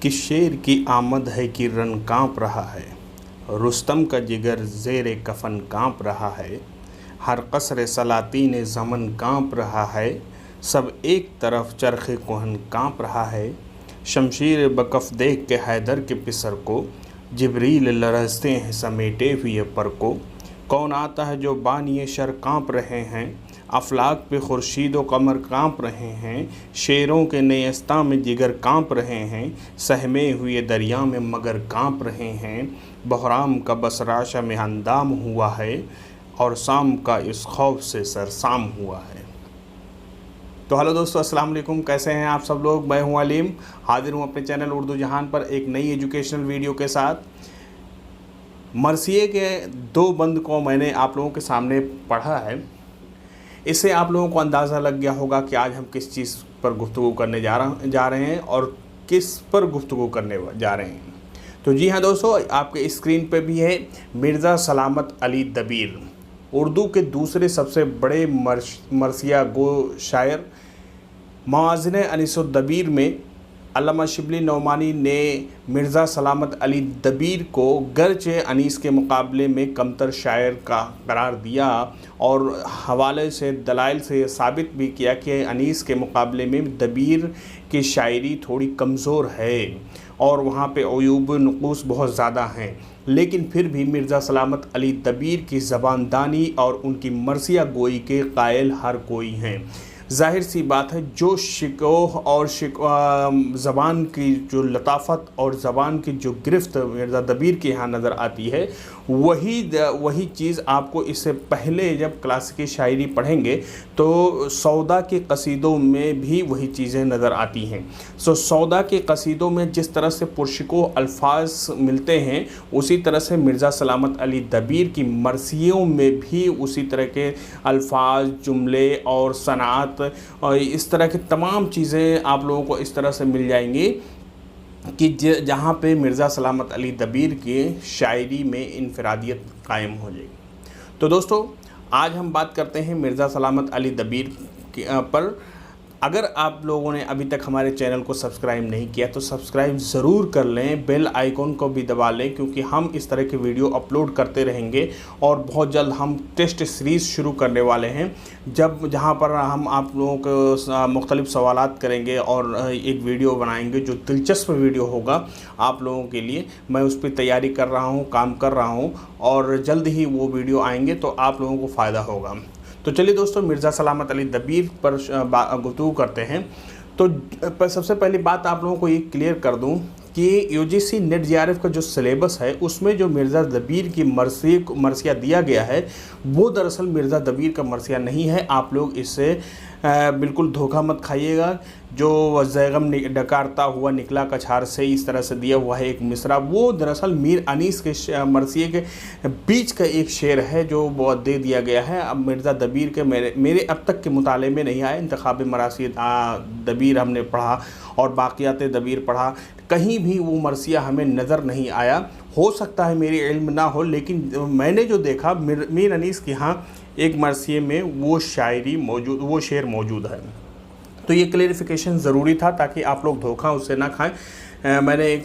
कि शेर की आमद है कि रन काँप रहा है, रुस्तम का जिगर ज़ेरे कफन काँप रहा है, हर कसरे सलातीन ज़मन काँप रहा है, सब एक तरफ चरखे कोहन काँप रहा है। शमशीर बकफ देख के हैदर के पिसर को, जिब्रील लरजते हैं समेटे हुए पर को। कौन आता है जो बानिए शर काँप रहे हैं, अफलाक पे खुर्शीद व कमर काँप रहे हैं, शेरों के नेस्ता में जिगर काँप रहे हैं, सहमे हुए दरिया में मगर काँप रहे हैं। बहराम का बसराशा में अंदाम हुआ है और शाम का इस खौफ से सरसाम हुआ है। तो हेलो दोस्तों, अस्सलाम वालेकुम। कैसे हैं आप सब लोग? मैं हूं अलीम, हाजिर हूं अपने चैनल उर्दू जहान पर एक नई एजुकेशनल वीडियो के साथ। मरसिए के 2 बंद को मैंने आप लोगों के सामने पढ़ा है। इससे आप लोगों को अंदाज़ा लग गया होगा कि आज हम किस चीज़ पर गुफ्तगू करने जा रहे हैं और किस पर गुफ्तगू करने जा रहे हैं। तो जी हाँ दोस्तों, आपके स्क्रीन पे भी है मिर्ज़ा सलामत अली दबीर, उर्दू के दूसरे सबसे बड़े मरसिया गो शायर। मवाज़िन अनीसुद्दबीर में अल्लामा शिबली नौमानी ने मिर्ज़ा सलामत अली दबीर को गर्चे अनीस के मुकाबले में कमतर शायर का करार दिया और हवाले से दलाइल से साबित भी किया कि अनीस के मुकाबले में दबीर की शायरी थोड़ी कमज़ोर है और वहाँ पे अयूब नुक़ूस बहुत ज़्यादा हैं। लेकिन फिर भी मिर्ज़ा सलामत अली दबीर की ज़बानदानी और उनकी मरसिया गोई के कायल हर कोई हैं। ज़ाहिर सी बात है, जो शिकोह और ज़बान की जो लताफ़त और ज़बान की जो गिरफ्त मिर्ज़ा दबीर के यहाँ नज़र आती है, वही चीज़ आपको इससे पहले जब क्लासिकी शायरी पढ़ेंगे तो सौदा के कसीदों में भी वही चीज़ें नज़र आती हैं। सौदा के कसीदों में जिस तरह से पुरशिकोह अल्फाज मिलते हैं, उसी तरह से मिर्ज़ा सलामत अली दबीर की मरसियों में भी उसी तरह के अल्फाज, जुमले और सनात और इस तरह की तमाम चीज़ें आप लोगों को इस तरह से मिल जाएंगी कि जहाँ पे मिर्ज़ा सलामत अली दबीर की शायरी में इनफरादियत कायम हो जाएगी। तो दोस्तों, आज हम बात करते हैं मिर्ज़ा सलामत अली दबीर पर। अगर आप लोगों ने अभी तक हमारे चैनल को सब्सक्राइब नहीं किया तो सब्सक्राइब ज़रूर कर लें, बेल आइकॉन को भी दबा लें, क्योंकि हम इस तरह के वीडियो अपलोड करते रहेंगे और बहुत जल्द हम टेस्ट सीरीज़ शुरू करने वाले हैं, जहाँ पर हम आप लोगों को मुख्तलिफ़ सवालात करेंगे और एक वीडियो बनाएंगे जो दिलचस्प वीडियो होगा आप लोगों के लिए। मैं उस पर तैयारी कर रहा हूँ, काम कर रहा हूँ और जल्द ही वो वीडियो आएंगे तो आप लोगों को फ़ायदा होगा। तो चलिए दोस्तों, मिर्ज़ा सलामत अली दबीर पर गुफ्तगू करते हैं। तो सबसे पहली बात आप लोगों को ये क्लियर कर दूं कि यूजीसी नेट जेआरएफ का जो सिलेबस है उसमें जो मिर्ज़ा दबीर की मरसिया दिया गया है वो दरअसल मिर्ज़ा दबीर का मरसिया नहीं है। आप लोग इससे बिल्कुल धोखा मत खाइएगा। जो ज़ैगम डकारता हुआ निकला कछार से, इस तरह से दिया हुआ है एक मिसरा, वो दरअसल मीर अनीस के मरसिए के बीच का एक शेर है जो बहुत दे दिया गया है। अब मिर्ज़ा दबीर के मेरे अब तक के मुताले में नहीं आए। इंतखाब मरासी दबीर हमने पढ़ा और बाक़ियात दबीर पढ़ा, कहीं भी वो मरसिया हमें नज़र नहीं आया। हो सकता है मेरी इल्म ना हो, लेकिन मैंने जो देखा मीर अनीस के यहाँ एक मरसिए में वो शेर मौजूद है। तो ये क्लेरिफिकेशन ज़रूरी था ताकि आप लोग धोखा उससे ना खाएं। मैंने एक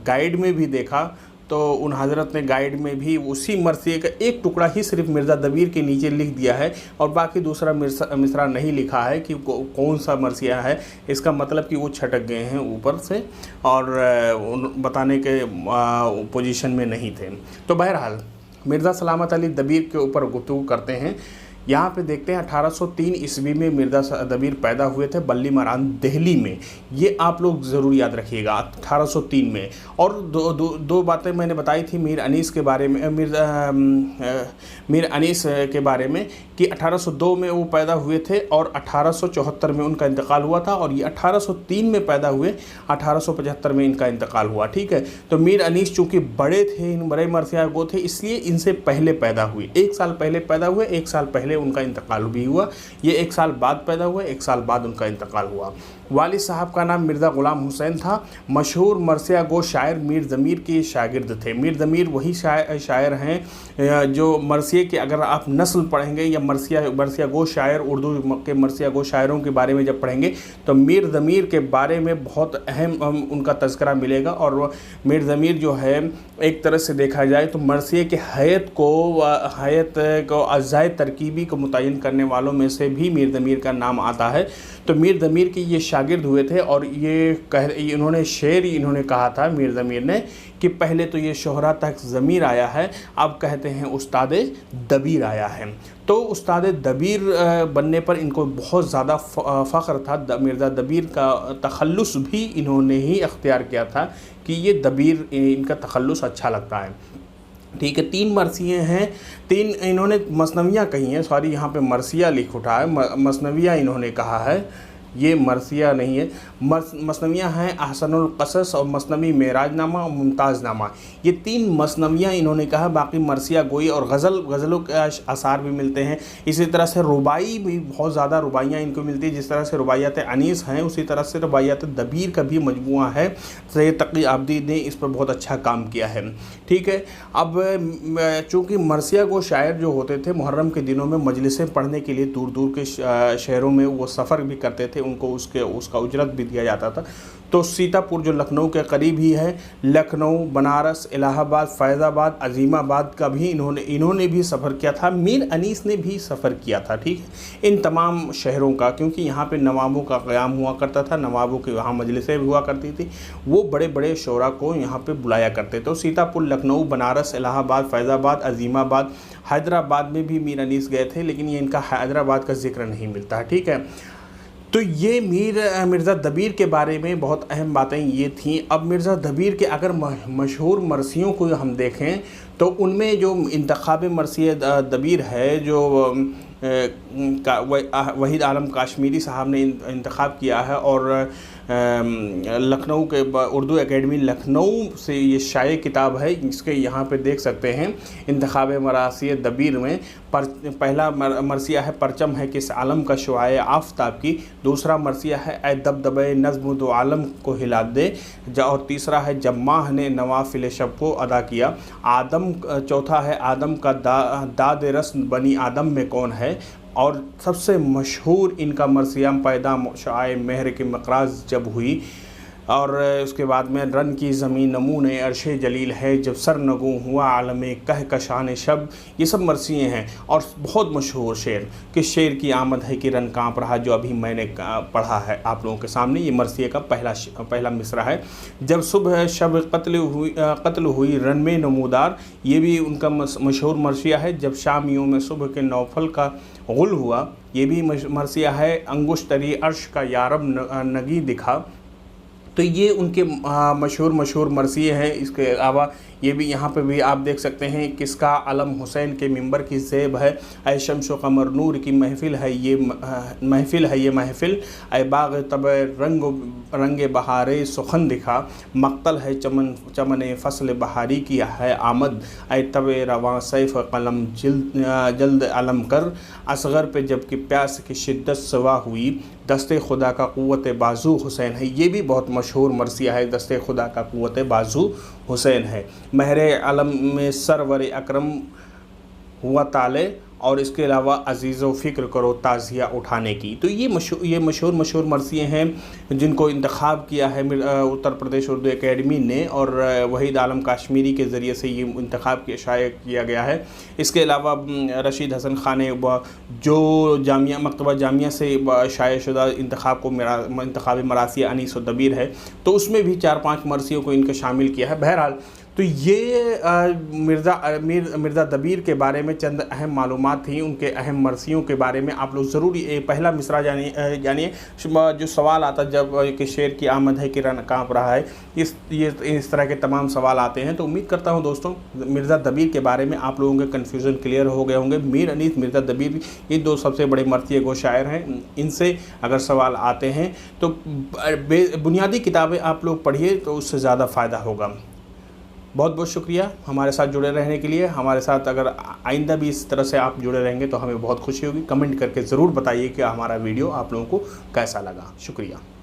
गाइड में भी देखा तो उन हज़रत ने गाइड में भी उसी मरसिए का एक टुकड़ा ही सिर्फ मिर्ज़ा दबीर के नीचे लिख दिया है और बाकी दूसरा मिसरा नहीं लिखा है कि कौन सा मरसिया है। इसका मतलब कि वो छटक गए हैं ऊपर से और बताने के पोजीशन में नहीं थे। तो बहरहाल मिर्ज़ा सलामत अली दबीर के ऊपर गुफ्तगू करते हैं। यहाँ पे देखते हैं 1803 ईस्वी में मिर्ज़ा दबीर पैदा हुए थे बल्ली मरान दिल्ली में। ये आप लोग ज़रूर याद रखिएगा, 1803 में। और दो बातें मैंने बताई थी मीर अनीस के बारे में, मीर अनीस के बारे में कि 1802 में वो पैदा हुए थे और 1874 में उनका इंतकाल हुआ था और ये 1803 में पैदा हुए, 1875 में इनका इंतकाल हुआ। ठीक है, तो मीर अनीस चूँकि बड़े थे, इन बड़े मरसिया गो थे, इसलिए इनसे पहले पैदा हुए। 1 साल पहले पैदा हुए, 1 साल पहले पहले उनका इंतकाल भी हुआ। ये 1 साल बाद पैदा हुए, 1 साल बाद उनका इंतकाल हुआ। वालिद साहब का नाम मिर्ज़ा ग़ुलाम हुसैन था। मशहूर मरसिया गो शायर मीर ज़मीर के शागिर्द थे। मीर ज़मीर वही शायर हैं जो मरसिए के, अगर आप नस्ल पढ़ेंगे या मरसिया गो शायर, उर्दू के मरसिया गो शायरों के बारे में जब पढ़ेंगे तो मीर ज़मीर के बारे में बहुत अहम उनका तज़किरा मिलेगा। और मीर ज़मीर जो है एक तरह से देखा जाए तो मरसिए के हैत को अज़ाए तरकीबी को मुतय्यन करने वालों में से भी मीर ज़मीर का नाम आता है। तो मीर ज़मीर के ये शागिर्द हुए थे और इन्होंने शेर इन्होंने कहा था मीर ज़मीर ने कि पहले तो ये शोहरा तक ज़मीर आया है, अब कहते हैं उस्ताद दबीर आया है। तो उस्ताद दबीर बनने पर इनको बहुत ज़्यादा फ़ख्र था। मिर्ज़ा दबीर का तखल्लुस भी इन्होंने ही अख्तियार किया था कि ये दबीर, इनका तखल्लुस अच्छा लगता है। ठीक है, 3 मरसिए हैं, 3 इन्होंने मसनवियाँ कही हैं, सॉरी यहाँ पे मरसिया लिख उठा है, मसनवियाँ इन्होंने कहा है, ये मरसिया नहीं है। मसनवियाँ हैं अहसनुल क़सस और मसनवी मेराजनामा और मुमताज़नामा, ये 3 मसनवियाँ इन्होंने कहा। बाकी मरसिया गोई और गज़लों के आसार भी मिलते हैं। इसी तरह से रुबाई भी बहुत ज़्यादा रुबाइयाँ इनको मिलती है। जिस तरह से रुबाइयात अनीस हैं उसी तरह से रुबाइयात दबीर का भी मजमूआ है। सैयद तक़ी आबदी ने इस पर बहुत अच्छा काम किया है। ठीक है, अब चूँकि मरसिया गो शायर जो होते थे मुहर्रम के दिनों में मजलिसें पढ़ने के लिए दूर दूर के शहरों में वो सफ़र भी करते थे, उनको उसका उजरत भी दिया जाता था। तो सीतापुर जो लखनऊ के करीब ही है, लखनऊ, बनारस, इलाहाबाद, फैज़ाबाद, अज़ीमाबाद का भी इन्होंने भी सफ़र किया था। मीर अनीस ने भी सफ़र किया था। ठीक है, इन तमाम शहरों का, क्योंकि यहाँ पे नवाबों का क़याम हुआ करता था, नवाबों की वहाँ मजलिसें भी हुआ करती थी, वो बड़े बड़े शोरा को यहाँ पे बुलाया करते थे। तो सीतापुर, लखनऊ, बनारस, इलाहाबाद, फैज़ाबाद, अज़ीमाबाद, हैदराबाद में भी मीर अनीस गए थे, लेकिन ये इनका हैदराबाद का जिक्र नहीं मिलता है। ठीक है, तो ये मिर्ज़ा दबीर के बारे में बहुत अहम बातें ये थीं। अब मिर्ज़ा दबीर के अगर मशहूर मरसियों को हम देखें तो उनमें जो इंतखाब मरसिया दबीर है, जो वहीद आलम काश्मीरी साहब ने इंतखाब किया है और लखनऊ के उर्दू एकेडमी लखनऊ से ये शाये किताब है, जिसके यहाँ पे देख सकते हैं इंतखाब मरासिया दबीर में पहला मरसिया है परचम है किस आलम का शुआए आफ्ताब की, दूसरा मरसिया है ए दबदबे नज़्म दो आलम को हिला दे, और तीसरा है जब माह ने नवाफिल शब को अदा किया, चौथा है आदम का दाद रस बनी आदम में कौन है, और सबसे मशहूर इनका मरसिया पैदा शाए महर के मकराज जब हुई, और उसके बाद में रन की ज़मीन नमूने अर्शे जलील है जब सर नगू हुआ आलम कह कशान शब, ये सब मरसिए हैं। और बहुत मशहूर शेर कि शेर की आमद है कि रन काँप रहा, जो अभी मैंने पढ़ा है आप लोगों के सामने, ये मरसिए का पहला मिसरा है। जब सुबह शब कत्ल हुई रन में नमूदार, ये भी उनका मशहूर मरसिया है। जब शामियों में सुबह के नौफल का गुल हुआ, ये भी मरसिया है। अंगुश्तरी अर्श का यारब नगी दिखा, तो ये उनके मशहूर मरसिए हैं। इसके अलावा ये भी यहाँ पे भी आप देख सकते हैं किसका अलम हुसैन के मिंबर की ज़ेब है, ऐ शम्सो कमर नूर की महफिल है ये महफिल, ऐ बाग तब रंग बहारे सुखन दिखा, मक्तल है चमन फसल बहारी की है आमद, ऐ तब रवां सैफ कलम जल्द अलम कर, असगर पे जबकि प्यास की शिद्दत सवा हुई, दस्ते खुदा का क़ुव्वत बाजू हुसैन है। ये भी बहुत मशहूर मरसिया है, दस्ते खुदा का क़ुव्वत बाजू हुसैन है। महरे आलम में सरवर अकरम हुआ ताले, और इसके अलावा अजीज़ो फ़िक्र करो ताज़िया उठाने की। तो ये मशहूर मरसिए हैं जिनको इंतखाब किया है उत्तर प्रदेश उर्दू एकेडमी ने, और वहीद आलम काश्मीरी के ज़रिए से ये इंतखाब शाये किया गया है। इसके अलावा रशीद हसन खान ने जो मकतबा जामिया से शाये शुदा इंतखाब मरासिया अनीस व दबीर है, तो उसमें भी 4-5 मरसियों को इनका शामिल किया है। बहरहाल तो ये मिर्ज़ा दबीर के बारे में चंद अहम मालूमात थी, उनके अहम मरसियों के बारे में आप लोग ज़रूर पहला मिसरा जानिए। जो सवाल आता जब कि शेर की आमद है कि रन काँप रहा है, इस तरह के तमाम सवाल आते हैं। तो उम्मीद करता हूँ दोस्तों मिर्ज़ा दबीर के बारे में आप लोगों के कन्फ्यूज़न क्लियर हो गए होंगे। मीर अनीस, मिर्ज़ा दबीर, ये 2 सबसे बड़े मरसिए गो शायर हैं। इनसे अगर सवाल आते हैं तो बुनियादी किताबें आप लोग पढ़िए, तो उससे ज़्यादा फ़ायदा होगा। बहुत बहुत शुक्रिया हमारे साथ जुड़े रहने के लिए। हमारे साथ अगर आइंदा भी इस तरह से आप जुड़े रहेंगे तो हमें बहुत खुशी होगी। कमेंट करके ज़रूर बताइए कि हमारा वीडियो आप लोगों को कैसा लगा। शुक्रिया।